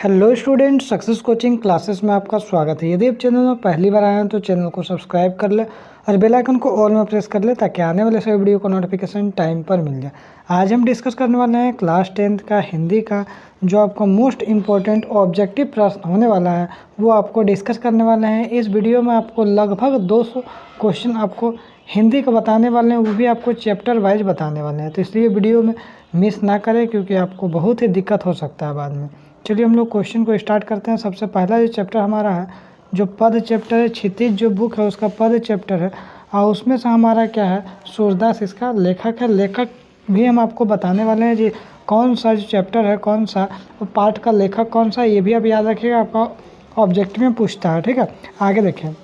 Hello student, success coaching classes में आपका स्वागत है। यदि आप चैनल में पहली बार आए हैं तो चैनल को सब्सक्राइब कर ले और बेल आइकन को ऑल में प्रेस कर ले ताकि आने वाले सभी वीडियो का नोटिफिकेशन टाइम पर मिल जाए। आज हम डिस्कस करने वाले हैं क्लास 10th का हिंदी का जो आपका मोस्ट इम्पोर्टेंट ऑब्जेक्टिव प्रश्न होने वाला है वो आपको डिस्कस करने वाले हैं। इस वीडियो में आपको लगभग 200 क्वेश्चन आपको हिंदी का बताने वाले हैं, वो भी आपको चैप्टर वाइज बताने वाले हैं, तो इसलिए वीडियो में मिस ना करें क्योंकि आपको बहुत ही दिक्कत हो सकता है बाद में। चलिए हम लोग क्वेश्चन को स्टार्ट करते हैं। सबसे पहला जो चैप्टर हमारा है जो पद चैप्टर है, क्षितिज जो बुक है उसका पद चैप्टर है और उसमें से हमारा क्या है सूरदास इसका लेखक है। लेखक भी हम आपको बताने वाले हैं जी कौन सा जो चैप्टर है, कौन सा पार्ट का लेखक कौन सा, ये भी आप याद रखिएगा, आपका ऑब्जेक्टिव में पूछता है। ठीक है, आगे देखें।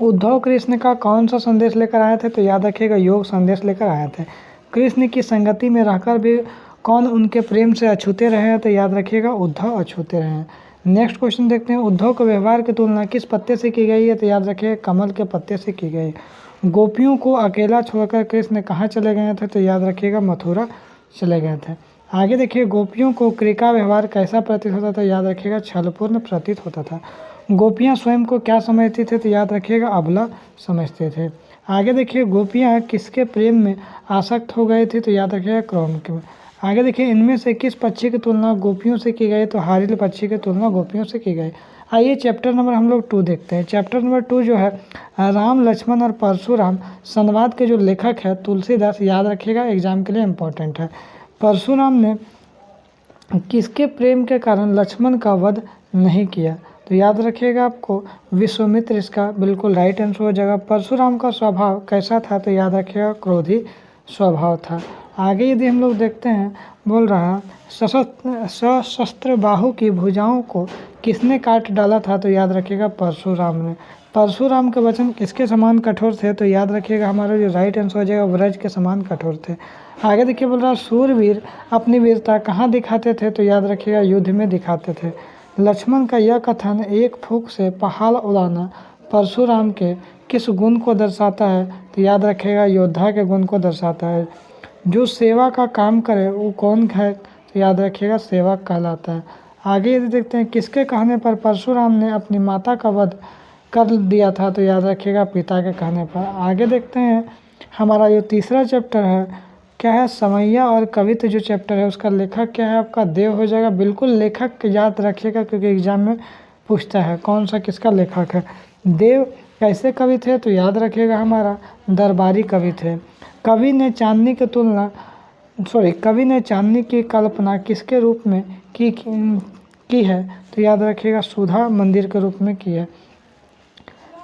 उद्धव कृष्ण का कौन सा संदेश लेकर आए थे, तो याद रखिएगा योग संदेश लेकर आए थे। कृष्ण की संगति में रहकर भी कौन उनके प्रेम से अछूते रहे हैं, तो याद रखिएगा उद्धव अछूते रहे हैं। नेक्स्ट क्वेश्चन देखते हैं। उद्धव के व्यवहार की तुलना किस पत्ते से की गई है, तो याद रखिएगा कमल के पत्ते से की गई। गोपियों को अकेला छोड़कर कृष्ण कहाँ चले गए थे, तो याद रखिएगा मथुरा चले गए थे। आगे देखिए, गोपियों को क्रिका व्यवहार कैसा प्रतीत होता था, याद रखिएगा छलपूर्ण प्रतीत होता था। गोपियाँ स्वयं को क्या समझती थे, तो याद रखिएगा अबला समझते थे। आगे देखिए, गोपियाँ किसके प्रेम में आसक्त हो गई थी, तो याद रखिएगा क्रोम के। आगे देखिए, इनमें से किस पक्षी की तुलना गोपियों से की गई, तो हारिल पक्षी की तुलना गोपियों से की गई। आइए चैप्टर नंबर हम लोग 2 देखते हैं। चैप्टर नंबर 2 जो है राम लक्ष्मण और परशुराम संवाद के जो लेखक है तुलसीदास, याद रखिएगा एग्जाम के लिए इम्पोर्टेंट है। परशुराम ने किसके प्रेम के कारण लक्ष्मण का वध नहीं किया, तो याद रखिएगा आपको विश्वामित्र इसका बिल्कुल राइट आंसर हो जाएगा। परशुराम का स्वभाव कैसा था, तो याद रखिएगा क्रोधी स्वभाव था। आगे यदि हम लोग देखते हैं, बोल रहा सशस्त्र बाहु की भुजाओं को किसने काट डाला था, तो याद रखिएगा परशुराम ने। परशुराम के वचन किसके समान कठोर थे, तो याद रखिएगा हमारा जो राइट आंसर हो जाएगा व्रज के समान कठोर थे। आगे देखिए, बोल रहा सूरवीर अपनी वीरता कहाँ दिखाते थे, तो याद रखिएगा युद्ध में दिखाते थे। लक्ष्मण का यह कथन एक फूंक से पहाड़ उड़ाना परशुराम के किस गुण को दर्शाता है, तो याद रखिएगा योद्धा के गुण को दर्शाता है। जो सेवा का काम करे वो कौन है, तो याद रखिएगा सेवक कहलाता है। आगे यदि देखते हैं, किसके कहने पर परशुराम ने अपनी माता का वध कर दिया था, तो याद रखिएगा पिता के कहने पर। आगे देखते हैं, हमारा जो तीसरा चैप्टर है क्या है समैया और कवित्व जो चैप्टर है उसका लेखक क्या है, आपका देव हो जाएगा। बिल्कुल लेखक याद रखिएगा क्योंकि एग्जाम में पूछता है कौन सा किसका लेखक है। देव कैसे कवि थे, तो याद रखिएगा हमारा दरबारी कवि थे। कवि ने चांदनी की कल्पना किसके रूप में की है, तो याद रखिएगा सुधा मंदिर के रूप में की है।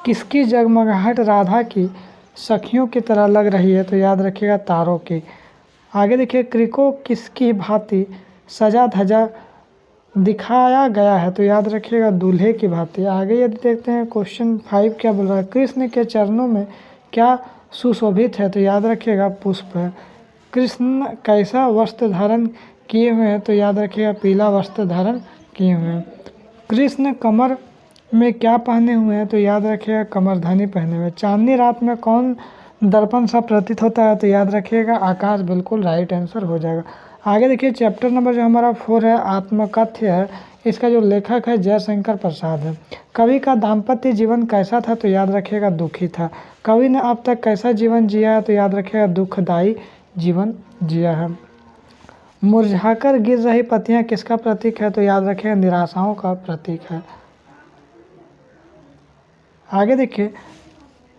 किसकी जगमगाहट राधा की सखियों की तरह लग रही है, तो याद रखिएगा तारों की। आगे देखिए, क्रिको किसकी भांति सजा धजा दिखाया गया है, तो याद रखिएगा दूल्हे की भांति। आगे यदि देखते हैं क्वेश्चन 5 क्या बोल रहा है, कृष्ण के चरणों में क्या सुशोभित है, तो याद रखिएगा पुष्प है। कृष्ण कैसा वस्त्र धारण किए हुए हैं, तो याद रखिएगा पीला वस्त्र धारण किए हुए हैं। कृष्ण कमर में क्या पहने हुए हैं, तो याद रखिएगा कमरधनी पहने हुए। चांदनी रात में कौन दर्पण सा प्रतीत होता है, तो याद रखिएगा आकाश, बिल्कुल राइट आंसर हो जाएगा। आगे देखिए, चैप्टर नंबर जो हमारा 4 है आत्मकथ्य है, इसका जो लेखक है जयशंकर प्रसाद है। कवि का दाम्पत्य जीवन कैसा था, तो याद रखिएगा दुखी था। कवि ने अब तक कैसा जीवन जिया है, तो याद रखिएगा दुखदायी जीवन जिया है। मुरझाकर गिर रही पत्तियां किसका प्रतीक है, तो याद रखिएगा निराशाओं का प्रतीक है। आगे देखिए,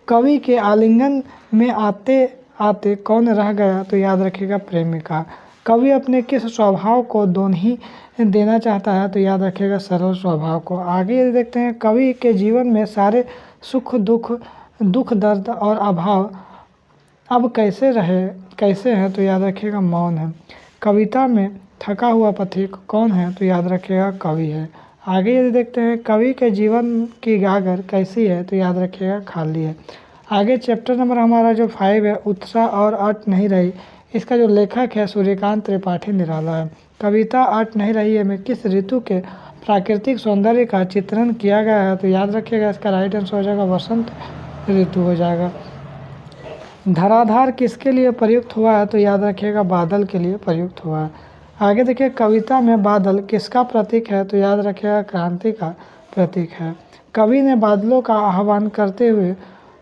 कवि के आलिंगन में आते आते कौन रह गया, तो याद रखिएगा प्रेमिका। कवि अपने किस स्वभाव को दोहनी देना चाहता है, तो याद रखिएगा सरल स्वभाव को। आगे यदि देखते हैं, कवि के जीवन में सारे सुख दुख दर्द और अभाव अब कैसे हैं, तो याद रखिएगा मौन है। कविता में थका हुआ पथिक कौन है, तो याद रखिएगा कवि है। आगे यदि देखते हैं, कवि के जीवन की गागर कैसी है, तो याद रखिएगा खाली है। आगे चैप्टर नंबर हमारा जो 5 है उत्साह और अट नहीं रही, इसका जो लेखक है सूर्यकांत त्रिपाठी निराला है। कविता अट नहीं रही है में किस ऋतु के प्राकृतिक सौंदर्य का चित्रण किया गया है, तो याद रखिएगा इसका राइट आंसर हो जाएगा वसंत ऋतु हो जाएगा। धराधार किसके लिए प्रयुक्त हुआ है, तो याद रखिएगा बादल के लिए प्रयुक्त हुआ है। आगे देखिए कविता में बादल किसका प्रतीक है, तो याद रखिएगा क्रांति का प्रतीक है। कवि ने बादलों का आह्वान करते हुए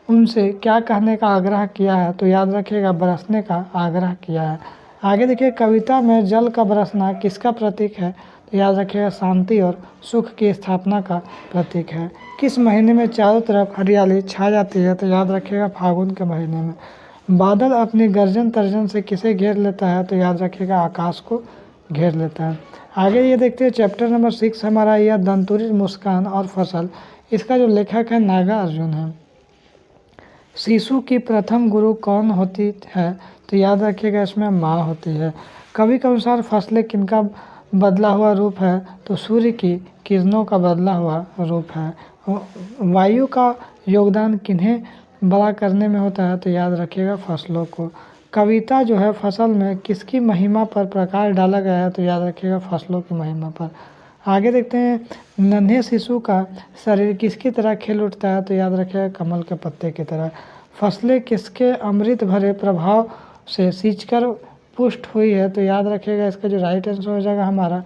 उनसे क्या कहने का आग्रह किया है, तो याद रखिएगा बरसने का आग्रह किया है। आगे देखिए कविता में जल का बरसना किसका प्रतीक है, तो याद रखिएगा शांति और सुख की स्थापना का प्रतीक है। किस महीने में चारों तरफ हरियाली छा जाती है, तो याद रखिएगा फागुन के महीने में। बादल अपनी गर्जन तर्जन से किसे घेर लेता है, तो याद रखिएगा आकाश को घेर लेता है। आगे ये देखते हैं चैप्टर नंबर 6 हमारा यह दंतुरित मुस्कान और फसल। इसका जो लेखक है नागार्जुन है। शिशु की प्रथम गुरु कौन होती है, तो याद रखिएगा इसमें माँ होती है। कवि के अनुसार फसलें किनका बदला हुआ रूप है, तो सूर्य की किरणों का बदला हुआ रूप है। वायु का योगदान किन्हें बड़ा करने में होता है, तो याद रखिएगा फसलों को। कविता जो है फसल में किसकी महिमा पर प्रकाश डाला गया है, तो याद रखिएगा फसलों की महिमा पर। आगे देखते हैं नन्हे शिशु का शरीर किसकी तरह खिल उठता है, तो याद रखिएगा कमल के पत्ते की तरह। फसलें किसके अमृत भरे प्रभाव से सींचकर पुष्ट हुई है, तो याद रखिएगा इसका जो राइट आंसर हो जाएगा हमारा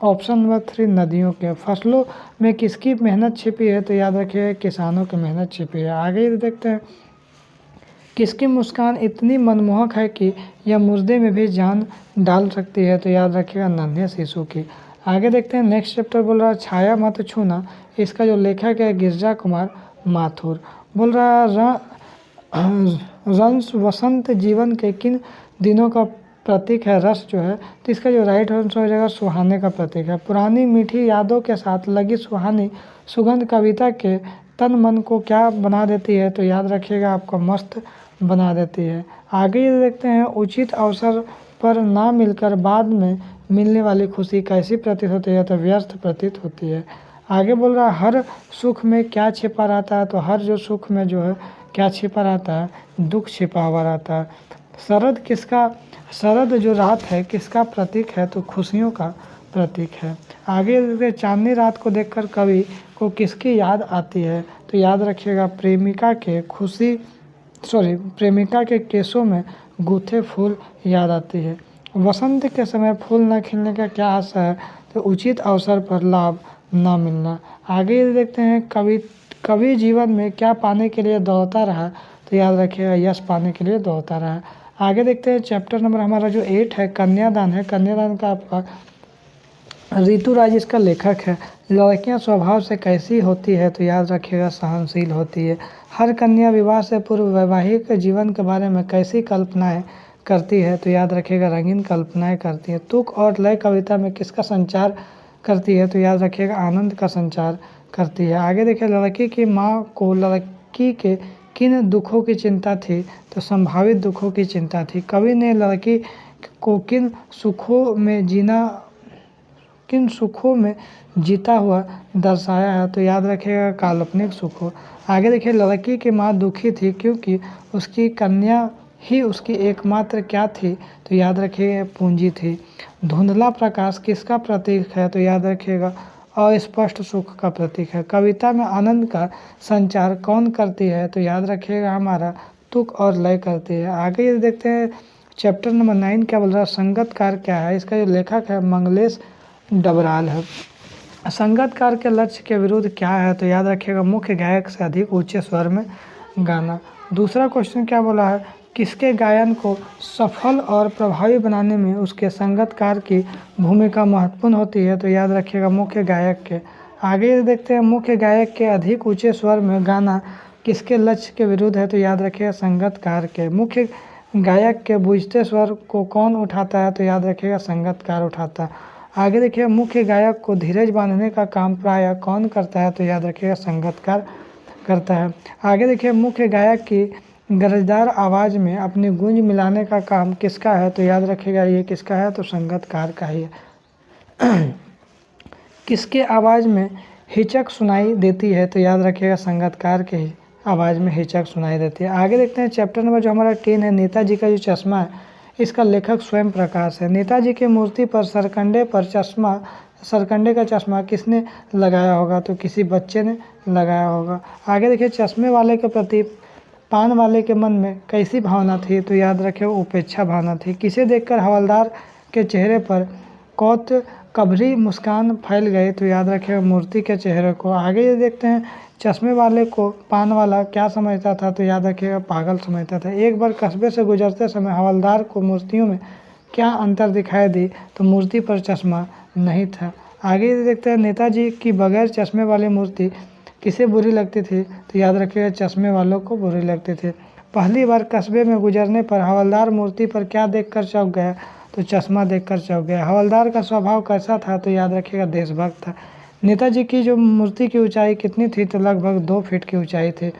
ऑप्शन नंबर 3 नदियों के। फसलों में किसकी मेहनत छिपी है, तो याद रखिएगा किसानों की मेहनत छिपी है। आगे देखते हैं किसकी मुस्कान इतनी मनमोहक है कि यह मुर्दे में भी जान डाल सकती है, तो याद रखिएगा नन्हे शिशु की। आगे देखते हैं नेक्स्ट चैप्टर बोल रहा है छाया मत छूना। इसका जो लेखक है गिरजा कुमार माथुर। बोल रहा है रंस वसंत जीवन के किन दिनों का प्रतीक है, रस जो है, तो इसका जो राइट आंसर हो जाएगा सुहाने का प्रतीक है। पुरानी मीठी यादों के साथ लगी सुहानी सुगंध कविता के तन मन को क्या बना देती है, तो याद रखिएगा आपको मस्त बना देती है। आगे ये देखते हैं उचित अवसर पर ना मिलकर बाद में मिलने वाली खुशी कैसी प्रतीत होती है, तो व्यर्थ प्रतीत होती है। आगे बोल रहा है हर सुख में क्या छिपा रहता है, तो हर जो सुख में जो है क्या छिपा रहता है, दुख छिपा हुआ रहता है। शरद जो रात है किसका प्रतीक है, तो खुशियों का प्रतीक है। आगे चांदनी रात को देखकर कवि को किसकी याद आती है, तो याद रखिएगा प्रेमिका के केसों में गूथे फूल याद आती है। वसंत के समय फूल न खिलने का क्या आशा है, तो उचित अवसर पर लाभ न मिलना। आगे देखते हैं कवि जीवन में क्या पाने के लिए दौड़ता रहा, तो याद रखिएगा यश पाने के लिए दौड़ता रहा। आगे देखते हैं चैप्टर नंबर हमारा जो 8 है कन्यादान है। कन्यादान का आपका ऋतुराज इसका लेखक है। लड़कियां स्वभाव से कैसी होती है, तो याद रखिएगा सहनशील होती है। हर कन्या विवाह से पूर्व वैवाहिक जीवन के बारे में कैसी कल्पनाएं करती है, तो याद रखिएगा रंगीन कल्पनाएं करती है। तुक और लय कविता में किसका संचार करती है, तो याद रखिएगा आनंद का संचार करती है। आगे देखिए लड़की की माँ को लड़की के किन दुखों की चिंता थी, तो संभावित दुखों की चिंता थी। कवि ने लड़की को किन सुखों में जीता हुआ दर्शाया है, तो याद रखिएगा काल्पनिक सुखों। आगे देखिए लड़की की माँ दुखी थी क्योंकि उसकी कन्या ही उसकी एकमात्र क्या थी, तो याद रखिएगा पूंजी थी। धुंधला प्रकाश किसका प्रतीक है, तो याद रखिएगा अस्पष्ट सुख का प्रतीक है। कविता में आनंद का संचार कौन करती है, तो याद रखिएगा हमारा तुक और लय करती है। आगे ये देखते हैं चैप्टर नंबर 9 क्या बोल रहा है संगतकार क्या है। इसका जो लेखक है मंगलेश डबराल है। संगतकार के लक्ष्य के विरुद्ध क्या है, तो याद रखिएगा मुख्य गायक से अधिक ऊंचे स्वर में गाना। दूसरा क्वेश्चन क्या बोला है किसके गायन को सफल और प्रभावी बनाने में उसके संगतकार की भूमिका महत्वपूर्ण होती है, तो याद रखिएगा मुख्य गायक के। आगे देखते हैं मुख्य गायक के अधिक ऊंचे स्वर में गाना किसके लक्ष्य के विरुद्ध है, तो याद रखिएगा संगतकार के। मुख्य गायक के बूझते स्वर को कौन उठाता है, तो याद रखिएगा संगतकार उठाता है। आगे देखिए मुख्य गायक को धीरज बांधने का काम प्रायः कौन करता है, तो याद रखिएगा संगतकार करता है। आगे देखिए मुख्य गायक की गरजदार आवाज़ में अपनी गूंज मिलाने का काम किसका है, तो याद रखिएगा ये किसका है, तो संगतकार का ही है। किसके आवाज़ में हिचक सुनाई देती है, तो याद रखिएगा संगतकार के ही आवाज़ में हिचक सुनाई देती है। आगे देखते हैं चैप्टर नंबर जो हमारा 10 है नेताजी का जो चश्मा है इसका लेखक स्वयं प्रकाश है। नेताजी की मूर्ति पर सरकंडे का चश्मा किसने लगाया होगा, तो किसी बच्चे ने लगाया होगा। आगे देखिए चश्मे वाले के प्रति पान वाले के मन में कैसी भावना थी, तो याद रखिए उपेक्षा भावना थी। किसे देखकर हवलदार के चेहरे पर कौत कभरी मुस्कान फैल गई, तो याद रखिएगा मूर्ति के चेहरे को। आगे ये देखते हैं, चश्मे वाले को पान वाला क्या समझता था, तो याद रखिएगा पागल समझता था। एक बार कस्बे से गुजरते समय हवलदार को मूर्तियों में क्या अंतर दिखाई दी, तो मूर्ति पर चश्मा नहीं था। आगे ये देखते हैं, नेताजी की बगैर चश्मे वाली मूर्ति किसे बुरी लगती थी, तो याद रखिएगा चश्मे वालों को बुरी लगती थी। पहली बार कस्बे में गुजरने पर हवलदार मूर्ति पर क्या देखकर चौंक गया, तो चश्मा देखकर चौंक गया। हवलदार का स्वभाव कैसा था, तो याद रखिएगा देशभक्त था। नेताजी की जो मूर्ति की ऊंचाई कितनी थी, तो लगभग 2 फीट की ऊंचाई थी।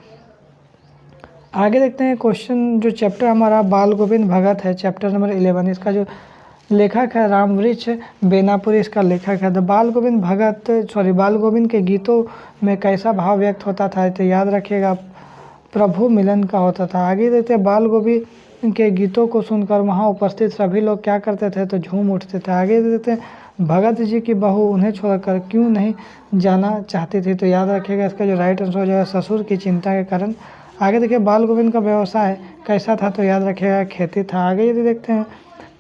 आगे देखते हैं क्वेश्चन, जो चैप्टर हमारा बाल गोविंद भगत है, चैप्टर नंबर 11, इसका जो लेखक है रामवृक्ष बेनापुरी इसका लेखक है। बाल गोविंद के गीतों में कैसा भाव व्यक्त होता था, तो याद रखिएगा प्रभु मिलन का होता था। आगे देखते हैं, बाल गोविंद के गीतों को सुनकर वहां उपस्थित सभी लोग क्या करते थे, तो झूम उठते थे। आगे देखते हैं, भगत जी की बहू उन्हें छोड़कर क्यों नहीं जाना चाहती थी, तो याद रखिएगा इसका जो राइट आंसर हो जाएगा ससुर की चिंता के कारण। आगे देखिए, बाल गोविंद का व्यवसाय कैसा था, तो याद रखिएगा खेती था। आगे यदि देखते हैं,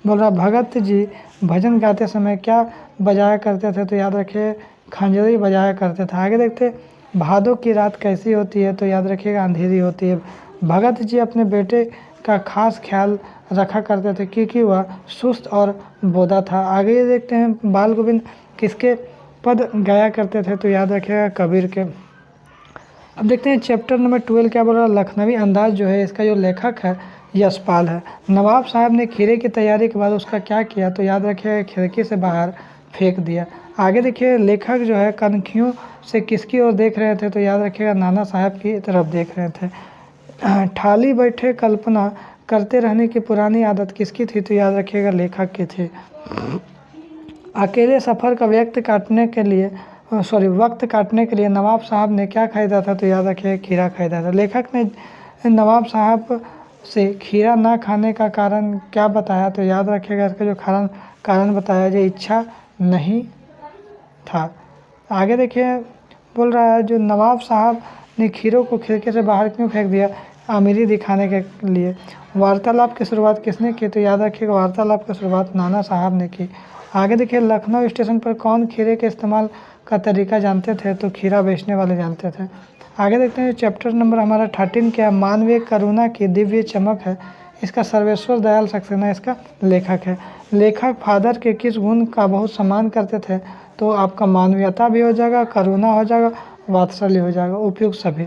बोल रहा भगत जी भजन गाते समय क्या बजाया करते थे, तो याद रखिए खंजरी बजाया करते थे। आगे देखते, भादों की रात कैसी होती है, तो याद रखिएगा अंधेरी होती है। भगत जी अपने बेटे का खास ख्याल रखा करते थे क्योंकि वह सुस्त और बोधा था। आगे ये देखते हैं, बाल गोविंद किसके पद गाया करते थे, तो याद रखिएगा कबीर के। अब देखते हैं चैप्टर नंबर 12 क्या बोल रहा है, लखनवी अंदाज जो है इसका जो लेखक है यशपाल है। नवाब साहब ने खीरे की तैयारी के बाद उसका क्या किया, तो याद रखिएगा खिड़की से बाहर फेंक दिया। आगे देखिए, लेखक जो है कनखियों से किसकी ओर देख रहे थे, तो याद रखिएगा नाना साहब की तरफ देख रहे थे। ठाली बैठे कल्पना करते रहने की पुरानी आदत किसकी थी, तो याद रखिएगा लेखक की थी। अकेले सफ़र का वक्त काटने के लिए नवाब साहब ने क्या खरीदा था, तो याद रखिएगा खीरा खरीदा था। लेखक ने नवाब साहब से खीरा ना खाने का कारण क्या बताया, तो याद रखिएगा इसका जो कारण बताया जो इच्छा नहीं था। आगे देखिए, बोल रहा है जो नवाब साहब ने खीरों को खिड़की से बाहर क्यों फेंक दिया, अमीरी दिखाने के लिए। वार्तालाप की शुरुआत किसने की, तो याद रखिएगा वार्तालाप की शुरुआत नाना साहब ने की। आगे देखिए, लखनऊ स्टेशन पर कौन खीरे के इस्तेमाल का तरीका जानते थे, तो खीरा बेचने वाले जानते थे। आगे देखते हैं चैप्टर नंबर हमारा 13 क्या, मानवीय करुणा की दिव्य चमक है, इसका सर्वेश्वर दयाल सक्सेना इसका लेखक है। लेखक फादर के किस गुण का बहुत सम्मान करते थे, तो आपका मानवीयता भी हो जाएगा, करुणा हो जाएगा, वात्सल्य हो जाएगा, उपयुक्त सभी।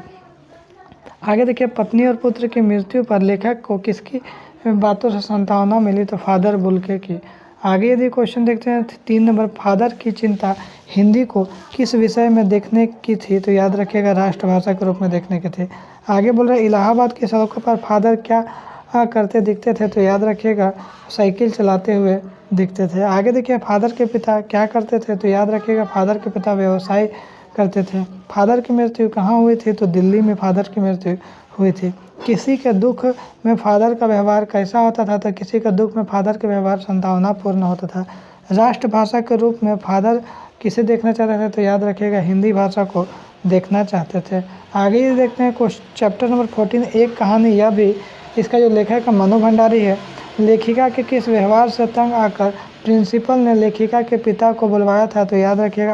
आगे देखिए, पत्नी और पुत्र की मृत्यु पर लेखक को किसकी बातों से सांत्वना मिली, तो फादर बुल्के की। आगे यदि क्वेश्चन देखते हैं 3 नंबर, फादर की चिंता हिंदी को किस विषय में देखने की थी, तो याद रखिएगा राष्ट्रभाषा के रूप में देखने के थे। आगे बोल रहे इलाहाबाद की सड़कों पर फादर क्या करते दिखते थे, तो याद रखिएगा साइकिल चलाते हुए दिखते थे। आगे देखिए, फादर के पिता क्या करते थे, तो याद रखिएगा फादर के पिता व्यवसाय करते थे। फादर की मृत्यु कहाँ हुई थी, तो दिल्ली में फादर की मृत्यु हुई थी। किसी के दुख में फादर का व्यवहार कैसा होता था, तो किसी का दुख में फादर का व्यवहार सांत्वनापूर्ण होता था। राष्ट्रभाषा के रूप में फादर किसे देखना चाहते थे, तो याद रखिएगा हिंदी भाषा को देखना चाहते थे। आगे ये देखते हैं चैप्टर नंबर 14, एक कहानी यह भी, इसका जो लेखक है मनु भंडारी है। लेखिका के किस व्यवहार से तंग आकर प्रिंसिपल ने लेखिका के पिता को बुलवाया था, तो याद रखिएगा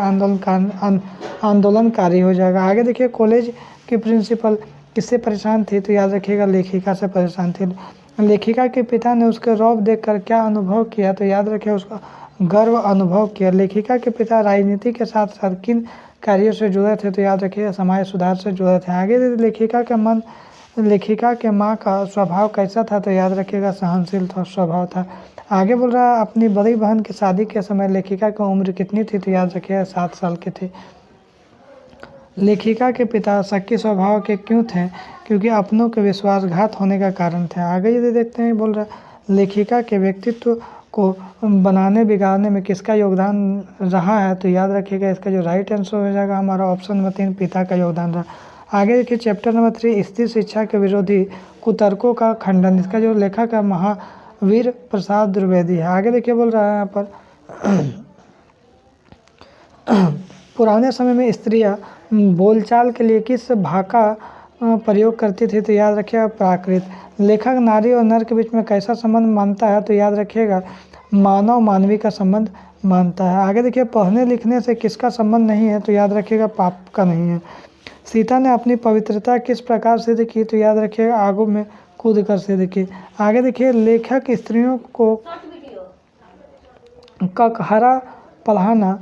आंदोलनकारी हो जाएगा। आगे देखिए, कॉलेज की प्रिंसिपल किससे परेशान थी, तो याद रखिएगा लेखिका से परेशान थी। लेखिका के पिता ने उसके रौब देखकर क्या अनुभव किया, तो याद रखिए उसका गर्व अनुभव किया। लेखिका के पिता राजनीति के साथ साथ किन कार्यों से जुड़े थे, तो याद रखिए समाज सुधार से जुड़े थे। आगे लेखिका के माँ का स्वभाव कैसा था, तो याद रखिएगा सहनशील स्वभाव था। आगे बोल रहा है अपनी बड़ी बहन की शादी के समय लेखिका की उम्र कितनी थी, तो याद रखिएगा 7 साल की थी। लेखिका के पिता शक्की स्वभाव के क्यों थे, क्योंकि अपनों के विश्वासघात होने का कारण थे। आगे यदि देखते हैं, बोल रहा लेखिका के व्यक्तित्व को बनाने बिगाड़ने में किसका योगदान रहा है, तो याद रखिएगा इसका जो राइट आंसर हो जाएगा हमारा ऑप्शन नंबर 3 पिता का योगदान रहा। आगे देखिए, चैप्टर नंबर 3 स्त्री शिक्षा के विरोधी कुतर्कों का खंडन, इसका जो लेखक है महावीर प्रसाद द्विवेदी है। आगे देखिए, बोल रहा है यहाँ पर पुराने समय में स्त्रियां बोलचाल के लिए किस भाषा प्रयोग करती थी, तो याद रखिएगा प्राकृत। लेखक नारी और नर के बीच में कैसा संबंध मानता है, तो याद रखिएगा मानव मानवी का संबंध मानता है। आगे देखिए, पढ़ने लिखने से किसका संबंध नहीं है, तो याद रखिएगा पाप का नहीं है। सीता ने अपनी पवित्रता किस प्रकार सिद्ध की, तो याद रखिएगा आगों में कूद कर सिद्ध की। आगे देखिए, लेखक स्त्रियों को ककहरा पढ़ाना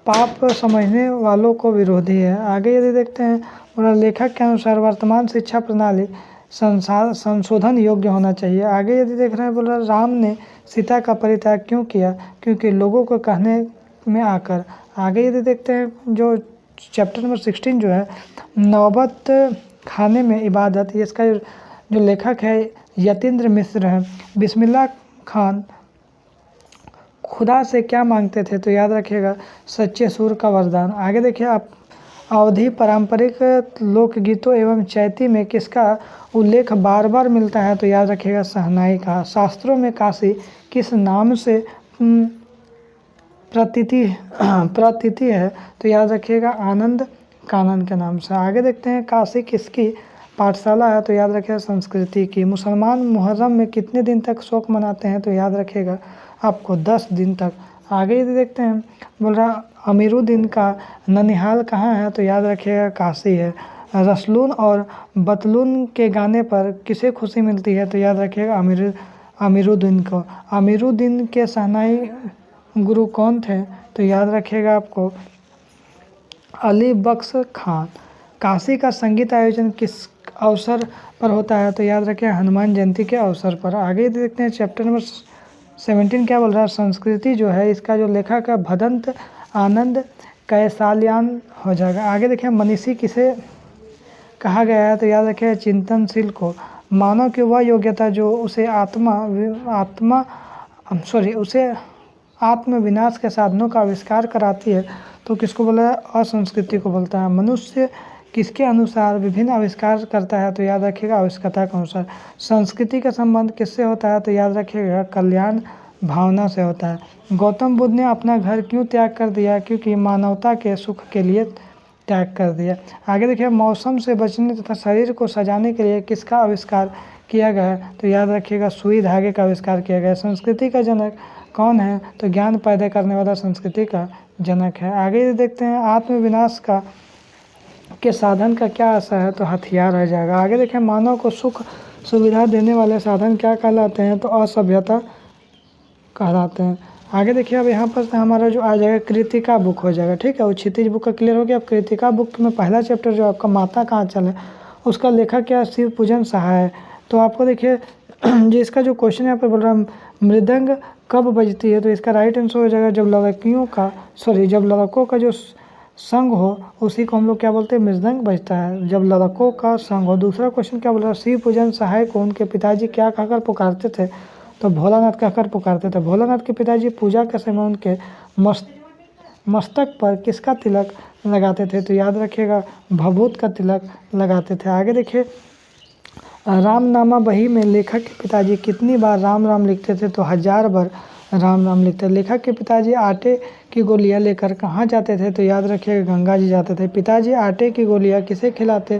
पाप समझने वालों को विरोधी है। आगे यदि देखते हैं, और लेखक के अनुसार वर्तमान शिक्षा प्रणाली संशोधन योग्य होना चाहिए। आगे यदि देख रहे हैं, बोल रहा राम ने सीता का परित्याग क्यों किया, क्योंकि लोगों को कहने में आकर। आगे यदि देखते हैं, जो चैप्टर नंबर 16 जो है नौबत खाने में इबादत, ये इसका जो लेखक है यतीन्द्र मिश्र है। बिस्मिल्लाह खान खुदा से क्या मांगते थे, तो याद रखिएगा सच्चे सुर का वरदान। आगे देखिए, आप अवधि पारंपरिक लोकगीतों एवं चैती में किसका उल्लेख बार बार मिलता है, तो याद रखिएगा शहनाई का। शास्त्रों में काशी किस नाम से प्रतीति है, तो याद रखिएगा आनंद कानन के नाम से। आगे देखते हैं, काशी किसकी पाठशाला है, तो याद रखिएगा संस्कृति की। मुसलमान मुहर्रम में कितने दिन तक शोक मनाते हैं, तो याद रखिएगा आपको 10 दिन तक। आगे यदि देखते हैं, बोल रहा अमीरुद्दीन का ननिहाल कहाँ है, तो याद रखिएगा काशी है। रसलून और बतलून के गाने पर किसे खुशी मिलती है, तो याद रखिएगा अमीरुद्दीन को। अमीरुद्दीन के शहनाई गुरु कौन थे, तो याद रखिएगा आपको अली बख्श खान। काशी का संगीत आयोजन किस अवसर पर होता है, तो याद रखिए हनुमान जयंती के अवसर पर। आगे देखते हैं, चैप्टर नंबर 17 क्या बोल रहा है, संस्कृति जो है इसका जो लेखक है भदंत आनंद कैसालियान हो जाएगा। आगे देखिए, मनीषी किसे कहा गया है, तो याद रखिए चिंतनशील को। मानव की वह योग्यता जो उसे आत्म विनाश के साधनों का आविष्कार कराती है, तो किसको बोला है, असंस्कृति को बोलता है। मनुष्य किसके अनुसार विभिन्न आविष्कार करता है, तो याद रखिएगा आवश्यकता के अनुसार। संस्कृति का संबंध किससे होता है, तो याद रखिएगा कल्याण भावना से होता है। गौतम बुद्ध ने अपना घर क्यों त्याग कर दिया, क्योंकि मानवता के सुख के लिए त्याग कर दिया। आगे देखिए, मौसम से बचने तथा शरीर को सजाने के लिए किसका आविष्कार किया गया है, तो याद रखिएगा सुई धागे का आविष्कार किया गया है। संस्कृति का जनक कौन है, तो ज्ञान पैदा करने वाला संस्कृति का जनक है। आगे देखते हैं, आत्मविनाश के साधन का क्या असर है, तो हथियार रह जाएगा। आगे देखें, मानव को सुख सुविधा देने वाले साधन क्या कहलाते हैं, तो असभ्यता कहलाते हैं। आगे देखिए, अब यहाँ पर हमारा जो आ जाएगा कृतिका बुक हो जाएगा, ठीक है। वो क्षितिज बुक का क्लियर हो गया। अब कृतिका बुक में पहला चैप्टर जो आपका माता का आंचल है, उसका लेखक क्या, शिव पूजन सहाय है। तो आपको देखिए जो इसका जो क्वेश्चन यहाँ पर बोल रहा है, मृदंग कब बजती है, तो इसका राइट आंसर हो जाएगा जब लड़कों का जो संग हो उसी को हम लोग क्या बोलते हैं, मृदंग बजता है, जब लड़कों का संग हो। दूसरा क्वेश्चन क्या बोल रहा है, शिव पूजन सहाय को उनके पिताजी क्या कहकर पुकारते थे, तो भोलानाथ कहकर पुकारते थे। भोलानाथ के पिताजी पूजा के समय उनके मस्तक पर किसका तिलक लगाते थे, तो याद रखिएगा भभूत का तिलक लगाते थे। आगे देखिए, रामनामा बही में लेखक के पिताजी कितनी बार राम राम लिखते थे, तो 1000 बार राम राम लिखते। लेखक के पिताजी आटे की गोलियां लेकर कहाँ जाते थे, तो याद रखिएगा गंगा जी जाते थे। पिताजी आटे की गोलियां किसे खिलाते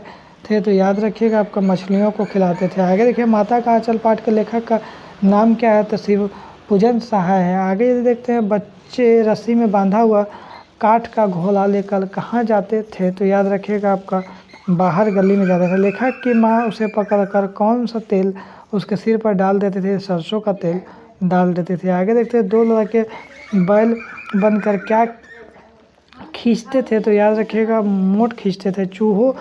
थे, तो याद रखिएगा आपका मछलियों को खिलाते थे। आगे देखिए, माता का आंचल पाठ के लेखक का नाम क्या है, तो शिव पूजन सहाय है। आगे यदि देखते हैं, बच्चे रस्सी में बांधा हुआ काठ का घोला लेकर कहाँ जाते थे, तो याद रखिएगा आपका बाहर गली में जाते थे। लेखक की माँ उसे पकड़कर कौन सा तेल उसके सिर पर डाल देते थे, सरसों का तेल डाल देते थे। आगे देखते हैं, 2 लड़के बैल बनकर क्या खींचते थे, तो याद रखिएगा मोट खींचते थे। चूहों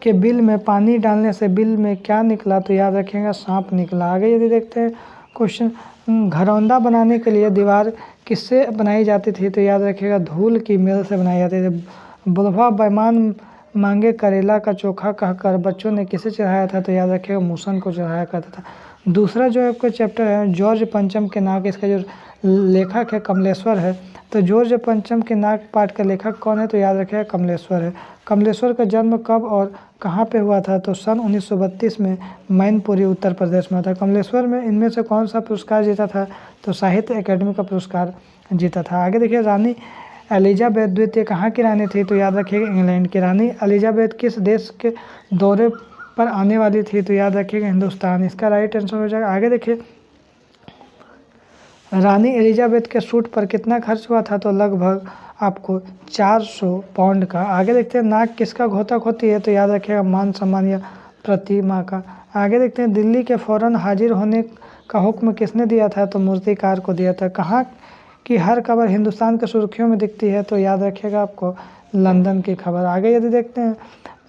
के बिल में पानी डालने से बिल में क्या निकला, तो याद रखिएगा सांप निकला। आगे यदि देखते हैं क्वेश्चन, घरौंदा बनाने के लिए दीवार किससे बनाई जाती थी, तो याद रखिएगा धूल की मेल से बनाई जाती थी। बुढ़वा बैमान मांगे करेला का चोखा कहकर बच्चों ने किसे चढ़ाया था, तो याद रखिएगा मूसन को चढ़ाया करता था। दूसरा जो आपका चैप्टर है जॉर्ज पंचम के नाक, इसका जो लेखक है कमलेश्वर है। तो जॉर्ज पंचम के नाक पाठ का लेखक कौन है, तो याद रखिएगा कमलेश्वर है। कमलेश्वर का जन्म कब और कहाँ पे हुआ था, तो सन 1932 में मैनपुरी उत्तर प्रदेश में था। कमलेश्वर में इनमें से कौन सा पुरस्कार जीता था, तो साहित्य अकेडमी का पुरस्कार जीता था। आगे देखिए, रानी एलिजाबेथ द्वितीय कहाँ की रानी थी, तो याद रखिएगा इंग्लैंड की। रानी एलिजाबेथ किस देश के दौरे पर आने वाली थी, तो याद रखिएगा हिंदुस्तान इसका राइट आंसर हो जाएगा। आगे देखिए, रानी एलिजाबेथ के सूट पर कितना खर्च हुआ था, तो लगभग आपको 400 पाउंड का। आगे देखते हैं, नाक किसका घोतक होती है, तो याद रखिएगा मान सम्मान या प्रतिमा का। आगे देखते हैं, दिल्ली के फौरन हाजिर होने का हुक्म किसने दिया था, तो मूर्तिकार को दिया था। कहाँ की हर खबर हिंदुस्तान के सुर्खियों में दिखती है, तो याद रखिएगा आपको लंदन की खबर। आगे यदि देखते हैं,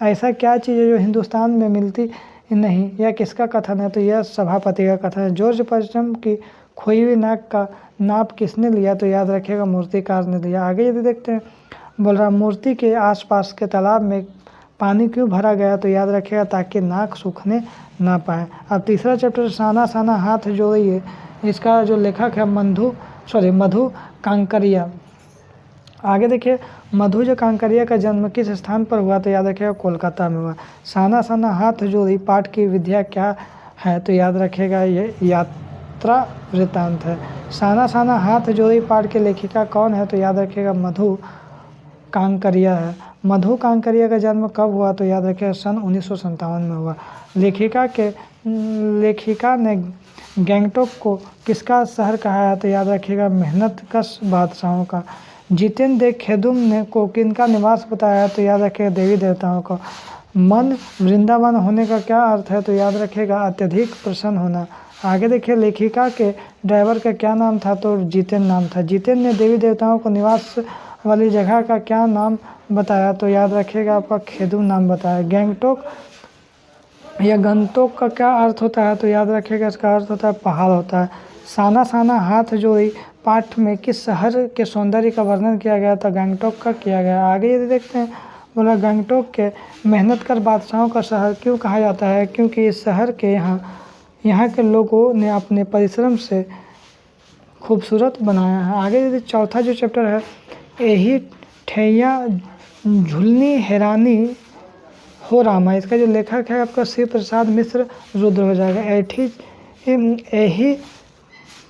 ऐसा क्या चीज़ है जो हिंदुस्तान में मिलती नहीं, यह किसका कथन है, तो यह सभापति का कथन है। जॉर्ज पश्चिम की खोई हुई नाक का नाप किसने लिया, तो याद रखिएगा मूर्तिकार ने लिया। आगे यदि देखते हैं, बोल रहा मूर्ति के आसपास के तालाब में पानी क्यों भरा गया, तो याद रखिएगा ताकि नाक सूखने ना पाए। अब तीसरा चैप्टर साना साना हाथ जोड़िए, इसका जो लेखक है मधु कांकरिया। आगे देखिए, मधु जो कांकरिया का जन्म किस स्थान पर हुआ, तो याद रखिएगा कोलकाता में हुआ। साना साना हाथ जोड़ी पाठ की विद्या क्या है, तो याद रखिएगा ये यात्रा वृत्तांत है। साना साना हाथ जोड़ी पाठ की लेखिका कौन है, तो याद रखिएगा मधु कांकरिया है। मधु कांकरिया का जन्म कब हुआ, तो याद रखिएगा सन 1957 में हुआ। लेखिका ने गैंगटॉक को किसका शहर कहा है, तो याद रखिएगा मेहनतकश बादशाहों का। जितेंद्र दे खेदुम ने को किनका निवास बताया, तो याद रखिएगा देवी देवताओं का। मन वृंदावन होने का क्या अर्थ है, तो याद रखिएगा अत्यधिक प्रसन्न होना। आगे देखिए, लेखिका के ड्राइवर का क्या नाम था, तो जितेंद्र नाम था। जितेंद्र ने देवी देवताओं को निवास वाली जगह का क्या नाम बताया, तो याद रखिएगा आपका खेदुम नाम बताया। गैंगटॉक या गंतोक का क्या अर्थ होता है, तो याद रखिएगा इसका अर्थ होता है पहाड़ होता है। साना साना हाथ जोड़ी पाठ में किस शहर के सौंदर्य का वर्णन किया गया, तो गैंगटॉक का किया गया। आगे यदि देखते हैं, बोला गैंगटॉक के मेहनतकर बादशाहों का शहर क्यों कहा जाता है, क्योंकि इस शहर के यहाँ के लोगों ने अपने परिश्रम से खूबसूरत बनाया है। आगे यदि चौथा जो चैप्टर है, यही ठैया झुलनी हैरानी हो रामा, इसका जो लेखक है आपका शिव प्रसाद मिश्र रुद्र हो जाएगा। यही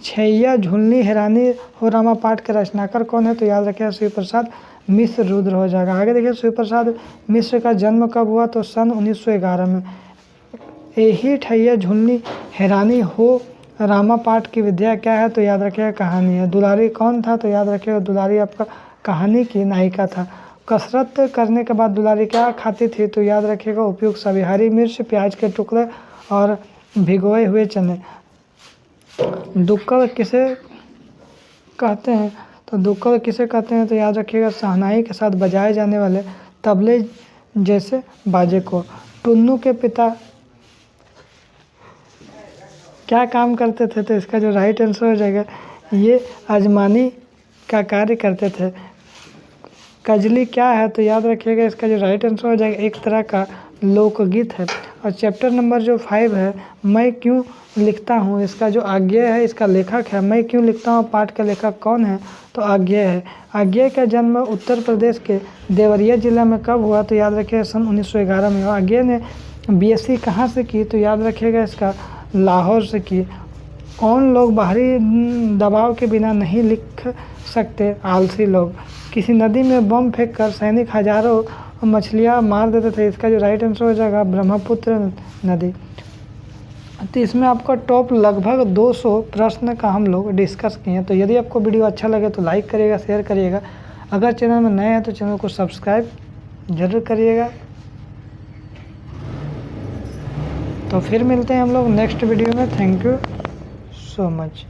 छैया झुलनी हैरानी हो रामा पाठ के रचनाकार कौन है, तो याद रखिएगा शिव प्रसाद मिश्र रुद्र हो जाएगा। आगे देखिए, शिव प्रसाद मिश्र का जन्म कब हुआ, तो सन 1911 में। यही ठैया झुलनी हैरानी हो रामा पाठ की विद्या क्या है, तो याद रखिएगा कहानी है। दुलारी कौन था, तो याद रखिएगा दुलारी आपका कहानी की नायिका था। कसरत करने के बाद दुलारी क्या खाती थी, तो याद रखिएगा उपयुक्त सभी हरी मिर्च, प्याज के टुकड़े और भिगोए हुए चने। दुक्कड़ किसे कहते हैं, तो दुक्कड़ किसे कहते हैं, तो याद रखिएगा शहनाई के साथ बजाए जाने वाले तबले जैसे बाजे को। टुन्नू के पिता क्या काम करते थे, तो इसका जो राइट आंसर हो जाएगा ये अजमानी का कार्य करते थे। कजली क्या है, तो याद रखिएगा इसका जो राइट आंसर हो जाएगा एक तरह का लोकगीत है। और चैप्टर नंबर जो 5 है, मैं क्यों लिखता हूँ, इसका जो आज्ञेय है इसका लेखक है। मैं क्यों लिखता हूँ पाठ का लेखक कौन है, तो आज्ञेय है। आज्ञेय का जन्म उत्तर प्रदेश के देवरिया जिला में कब हुआ, तो याद रखिएगा सन 1911 में हुआ। आज्ञेय ने BSc कहाँ से की, तो याद रखिएगा इसका लाहौर से की। कौन लोग बाहरी दबाव के बिना नहीं लिख सकते, आलसी लोग। किसी नदी में बम फेंक कर सैनिक हजारों मछलियाँ मार देते थे, इसका जो राइट आंसर हो जाएगा ब्रह्मपुत्र नदी। तो इसमें आपका टॉप लगभग 200 प्रश्न का हम लोग डिस्कस किए हैं। तो यदि आपको वीडियो अच्छा लगे तो लाइक करिएगा, शेयर करिएगा। अगर चैनल में नए हैं तो चैनल को सब्सक्राइब जरूर करिएगा। तो फिर मिलते हैं हम लोग नेक्स्ट वीडियो में। Thank you so much.